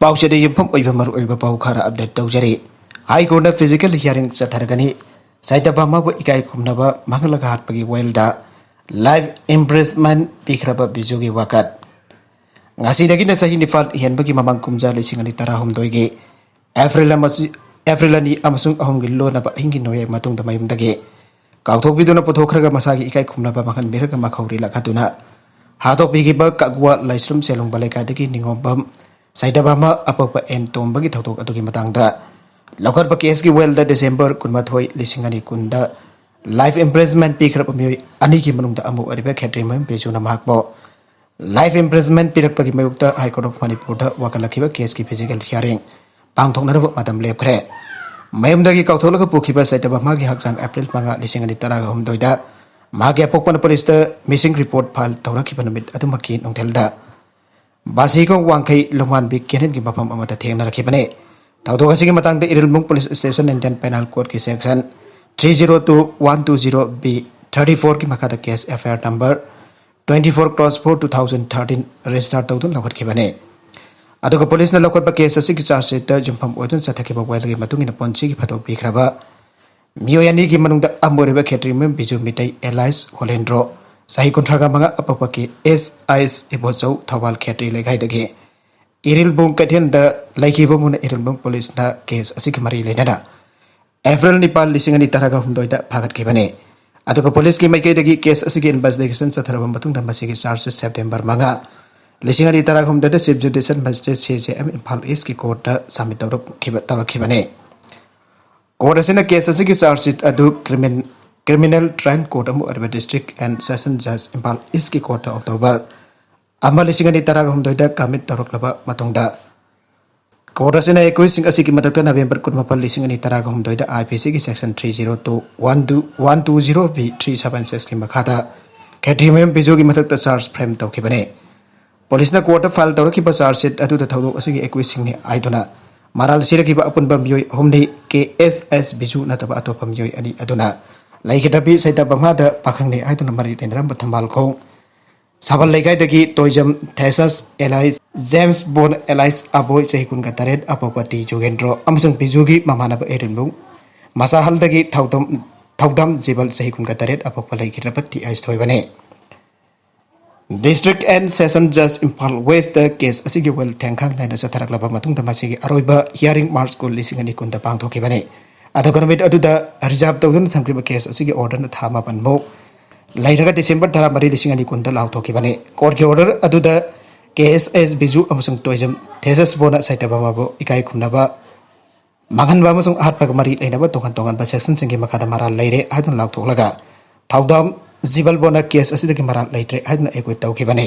पाउचेद युफम मरुब पाउ खरा अपडेट तौजरी हाई कोर्ट फिजिकल हियरिंग चथरगनी साइतबामाबु इकाई खुमनबा मंगलगा हाटपगी वेलदा लाइव इम्प्रेसमेंट पिखरबा बिजुगी वाकत ngasi na sahi nifal henbagi mamang kumja lisingani tarahumdoigi April ani amasung ahong gillo na ba hingi noye matung da mayumdagi kauthok biduna puthokraga masagi ikai khumnaba makan biraga makhauri lakhatuna hatok bigi ba kagwa laisrum selung balai kadagi ningombam saidabama apapa entombagi thautok atugi matangda lokar ba case gi well da December kunmathoi lisingani kunda life imprisonment pikrap amyoi ani gi manungda amu ariba khetri mam pejuna makbo life imprisonment pirakpagi mayukta High Court of Manipur da wakalakiba case ki physical hearing pangthoknaraba matam lepkhre mayumdagi kautholaga pukhiba saitaba magi hakjang April manga lisingani taraga humdoida magi apokpana police da missing report file tawrakiba numit adumaki nongthelda basiko wangkai longwan bi kenen gi mapam amata thengnarakibane tawdoga sigi matangda Irilmung Police Station Indian Penal Code ki section 302120 B 34 ki makada case FIR number 24/4/2013 register tawdun lakhakibane aduga police na lokot ba case asigi charge sheet ta jumpham odun sathakiba wailagi matungina ponchi gi phatok bikraba miyoyani gi manungda amoriba khetri mem biju mitai Elias Holendro sahi kontraga manga apapaki SIS ibozau thawal khetri legai dagi Irilbung kathen da laikiba mun Irilbung police na case asigi mari lenana April nipal lisingani taraga humdoida phagat kibane aduga police ki maikai dagi case asigi investigation satharaba matung da masigi charge September manga lisingani taraga humdoida chief judicial magistrate CJM Imphal East ki court da submit tawrakibane court asina case asigi charge sheet adu criminal trial court amu arba district and session judge Imphal East ki court October ama lisingani taraga humdoida commit tawraklaba matungda court asina equising asigi matakta November kunmapal lisingani taraga humdoida IPC ki section 302 B 376 ki makhada khetrimem bijo ki matakta charge frame tawkibane police na court file tawrakiba charge sheet adu da thawdok asigi equising ni aiduna maral sirakiba apunba miyoi homni KSS biju nataba atopa miyoi ani aduna laikidabi saita bamada pakhangni aiduna mari denram bathamal khong sabal legai dagi toijam Thesis Elias James Bond Elias Aboy sehikun ka taret apopati Jogendro amasung bijugi mamanaba Irilmung masahal dagi thaudam jibal sehikun ka taret apopalai kirapati aistoibane District and Session Judge Imphal West the case asigi well thengkhang naina satharaklaba matung da masigi aroiba hearing March ko lisingani kunda pangthokibane adogonmit aduda reserve tawdun thamkiba case asigi order na thama panmo lairaga December 13 lisingani kunda lauthokibane court ki order aduda KSS biju amasung toijam thesis bona saitabamabo ikai khumnaba manganba amasung hatpaga mari lainaba tongan ba section singi makada maral leire adun lauthoklaga thaudam Zibal bona case asidagi maral leitre adna ekoi tawkibane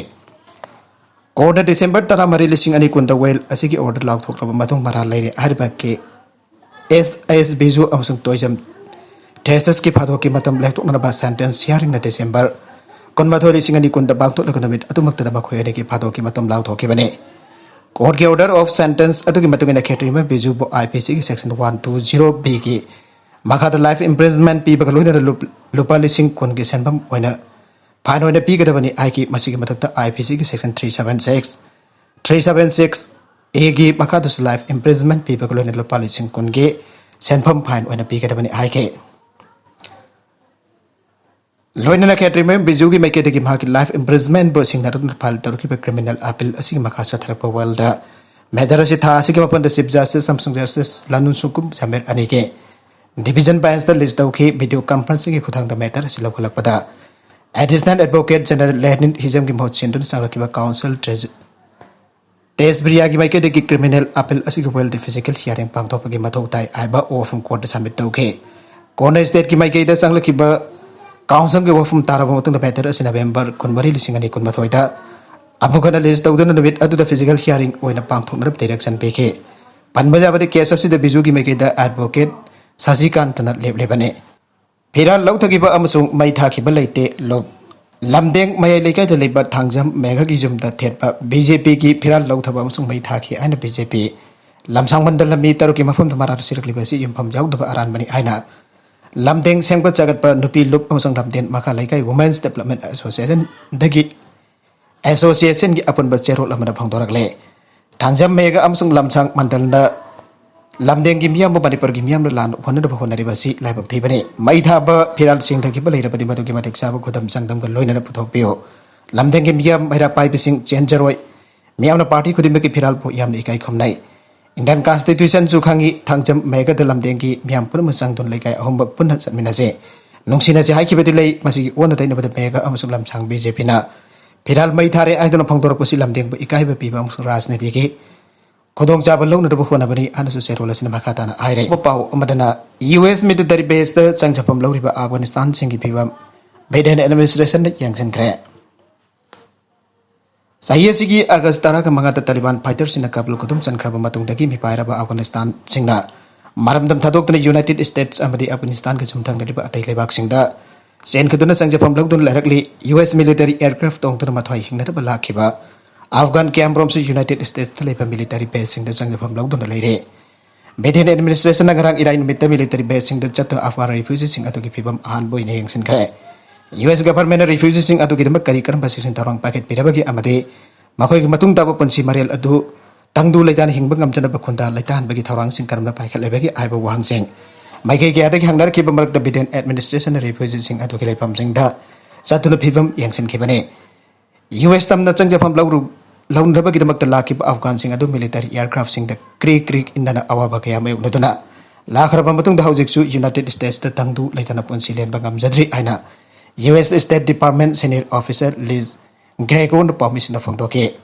court December 13 lisingani kunda well asigi order lauthoklaba matung maral leire harba ke SIS biju amasung toijam thesis ki phadoki matam lektokna ba sentence hearing na December konmathori singani kunda bangto lagunamit atumakta da makhoyane ki phadoki matam lauthokibane court ki order of sentence atugi matungina khetrima biju bo IPC ki section 120 B ki makhada life imprisonment pi bagaloina lupa lising kun ki senbam oina fine oina pi gadabani ai ki masigi matakta IPC ki section 376 A ki makhada life imprisonment pi bagaloina lupa lising kun ki senbam fine oina pi gadabani ai ki loina na khetrimem bijugi maiketegi mahaki life imprisonment bo singharun file tarkiba criminal appeal asigi makhasa tharpa walda medarasi tha asigi mapanda chief justice Samsung justice Lanun Sukum Jamer anike division bench the list dauki video conferencing ki khudang da matter silakpada additional advocate general Lenin Hizam ki mohot sindun sanglakiba council test briya ki maiketegi criminal appeal asigi well the physical hearing pangthopagi mathautai aiba of court submit dauke kona state ki maikeda sanglakiba council ke wafum taraba matung da matter asina November kunmari lisingani kunmathoida amugana list tawduna numit adu da physical hearing oina pangthoknarab direction peke panbajabadi case asida bijugi maikeda advocate Sasikant na leblebane Pira lauthagiba amasung mai thakiba leite lob lamdeng mai lekai da leba thangjam megha gi jumda thetpa BJP ki pira lauthaba amasung mai thaki aina BJP lamsang mandal lami taruki mafum thamara sirkliba si yumpham yaudaba aran bani aina lamdeng sengpa jagatpa nupi lup amasung lamden makha lekai Women's Development Association dagi association ki apunba cherol amana phangdorakle Tangjam mega amsung lamsang mandalna lamdengi miyam manipur gi miyam lan honda honari basi laibak thibane maitha ba phiral sing thaki ba leira padi madu gi matik sabu khodam sangdam ga loina puthok pio lamdengi miyam maira pai bising chenjaroi miyam na party khudim ki phiral po yam ni kai khomnai Indian Constitution su khangi thangjam mega de lamdengi miyam pun musang don lekai ahom ba pun satmina se nungsina se hai khibedi lei masi ona taina bada mega amsung lamsang BJP na phiral maithare ai don phangdor pusi lamdeng ba ikai ba pi ba amsung rajniti ki Kodong Jabal Long Nabu Honabani and Suserola Cinemakatana Ire. Pau Amadana US military base the Sangjapam Loriba Afghanistan Singi Pivam Biden administration Yangsen Kre. Sayasigi Agastara Mangata Taliban fighters in a couple of Kudum Sankrabamatung the Gimi Pairaba Afghanistan Singna. Maramdam Tadok the United States Amadi Afghanistan Kajumtang Riba Tailebak Singda. Saint Kaduna Sangjapam Logdun directly US military aircraft on to the Matwai Hingataba Kiba. Afghan camp from the United States military base in the Sangapam Lockdown Lady. Biden administration Nagarang Iran with the military base in the Chatra Afghan refuses in Atokipim and Boy Names and Kre. US government refuses in Atokidam Karikan Basis in Tarang Packet Pirabagi Amade, Makoi Matung Tabo Ponsi Mariel Adu, Tangdu Laitan Hingbangam Janabakunda, Laitan Bagi Tarang Sing Karma Packet Lebegi, Ibo Wang Sing. Mike Gadak Hangar Kibam the Biden administration refuses in Atokilapam Singda, Satuna Pibam Yangsen Kibane. US Tam the Changjapam Lauru. Laun raba gidamak ta lakib Afghan sing adu military aircraft sing da creek indana awaba kaya may unaduna lakraba matung da hawjik su United States da tangdu laitana ponsilen bangam zadri aina US State Department senior officer Liz Gregon permission of Fongdoke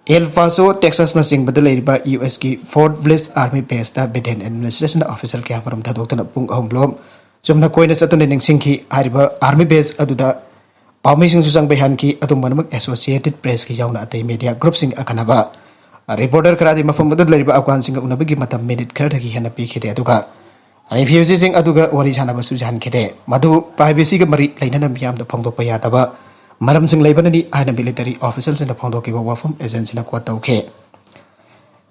El Paso Texas na sing badalay ba US ki Fort Bliss Army base da Biden administration officer kaya maram ta dokta na pung ahomlom sumna koina sa tunin singki hariba army base adu da Permission susang behan ki atau manamag Associated Press ki yauna atay media group sing akanaba reporter karadi mafam madad lariba Afghan sing unabagi matam minute karaki hanapi kite aduga refugees sing aduga wari hanaba sujan kite madu privacy ga mari lainana miyam da phangdo pa yadaba maram sing laibanani aina military officials in the phangdo ki wafam agency na kwata uke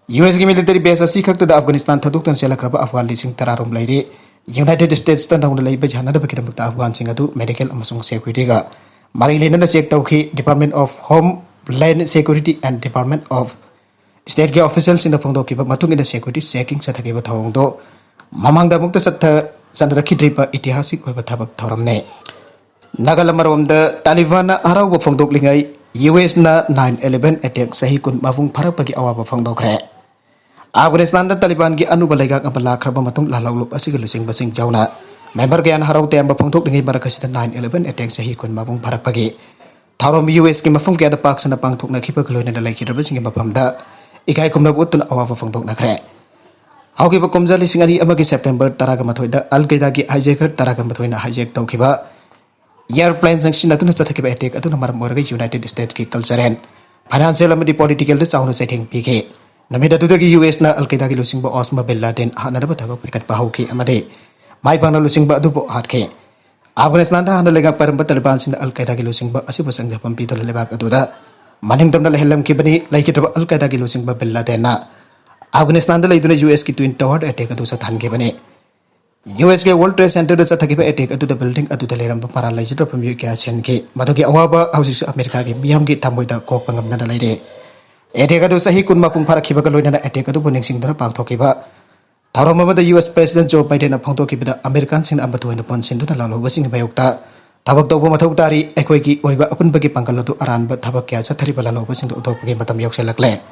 US ki military base asi khakta da Afghanistan thaduk tan selakraba Afghan lising tararum laire United States tan daun laiba janada bakita mukta Afghan sing adu medical amasung security ga Marilena check tauki Department of Homeland Security and Department of State officials in the Pongdo Kiba Matung in the security checking Satakiba Tongdo Mamang da Mukta Sata Sandaraki Dripa Itihasik over Tabak Toramne Nagalamarom the Taliban Arau Pongdo Lingai US na 9/11 attack Sahikun Mavung Parapagi Awa Pongdo Kre Afghanistan the Taliban gi Anubalega Abala Kraba Matung Lalaulup Asigalusing Basing Jauna Member Gan Harau Temba Pongtok dengan Barakasita 9/11 attack sahi kun mabung parak pagi. Tauram US ki mafum kaya da pak sana pangtok na kipa kaloy na dalay kita basing mapam da ikai kum na butun awa pangtok na kre. Au ki pa kumza lising ali amagi September taraga mathoy da Al-Qaeda ki hijacker taraga mathoy na hijack tau kiba. Airplane sang sinatu na satha kiba attack atu na maram oraga United States ki culturen. Financial amadi political da chauna setting pike. Namida tu da ki US na Al-Qaeda ki lusing ba Osama bin Laden hana da bataba pekat pahau ki amade. Mai pangna lusing ba dupo hatke Afghanistan ta handa lega paramba Taliban sin Al-Qaeda ki lusing ba asi basang japam pi tole lebak aduda maning tamna lehelam ki bani laiki ta Al-Qaeda ki lusing ba Bin Laden na Afghanistan da leiduna US ki twin tower attack adu sa than ke bani US ke World Trade Center da sa thaki ba attack adu da building adu da leram ba para lai jitra pam kya chen ke madu ki awaba hausi su America ki miyam ki thamoi da kok pangam na laire attack adu sahi kun mapung para khiba ka loina attack adu buning sing da pang thokiba Tauramama the US President Joe Biden apongto kibida American sin ambatu na ponsin do na lalo basing bayukta tabak do mathau tari ekoi ki oiba apun bagi pangkal do aran ba tabak kya sa thari bala lo basing do utop gi matam yok selakle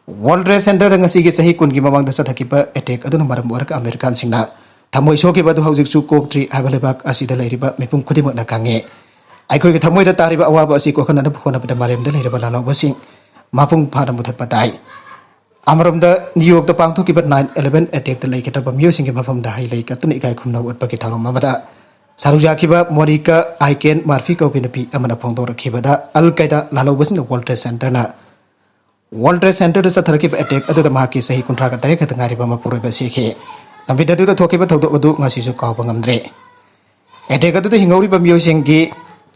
World Trade Center ngasi gi sahi kun gi mamang da sa thakiba attack adu maram work American sin na thamoi so ki badu haujik su kok tri abalebak asida lairiba mipum khudimok na kange aikoi gi thamoi da tari ba awaba asi ko khana da khona ba marem da lairiba lalo basing mapung phana muthat patai Amaram da New York da pangtho ki 9/11 attack da laikita ba music ki mafam da hai laika tuni kai khumna ut pa ki tharom mamada saruja ki ba Monica Aiken Murphy ko pinapi amana phongdo rakhi ba da Al-Qaeda lalo basin World Trade Center na World Trade Center da sathar ki attack adu da ma ki sahi kuntra ka tare ka ngari ba ma puroi ba sikhe nambi da du da thoki ba thodo adu ngasi su kaw bangam dre attack adu da hingauri ba music ki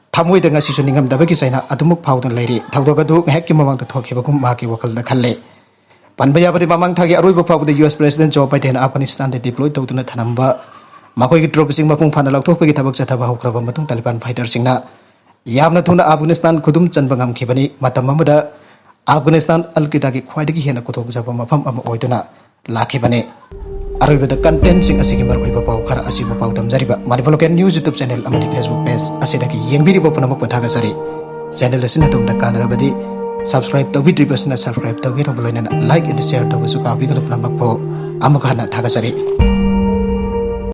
thamoi da ngasi su ningam da ba ki saina adumuk phawdon lairi thawdo ga du hek ki mamang da thoki ba kum ma ki wakal da khalle Panbayapati mamang thagi arui bapau the US President Joe Biden Afghanistan de deploy tawtuna thanamba makoi ki trop sing mapung phana lakthok pagi thabak chathaba hokraba matung Taliban fighter singna yamna thuna Afghanistan khudum chanbangam khibani matam amada Afghanistan al-Qaeda ki khwaidagi hena kothok jaba mafam ama oiduna lakhibane aroibada content sing asigi maroi pau khara asibu pau damjariba Manipur Local News YouTube channel amadi Facebook page asidagi yengbiri bopana mak pathaga sari channel asina tumda kanarabadi subscribe tawbidri basna subscribe tawbiro loina like and share tawbasu ka bigalo pnamak po amakana thaga sari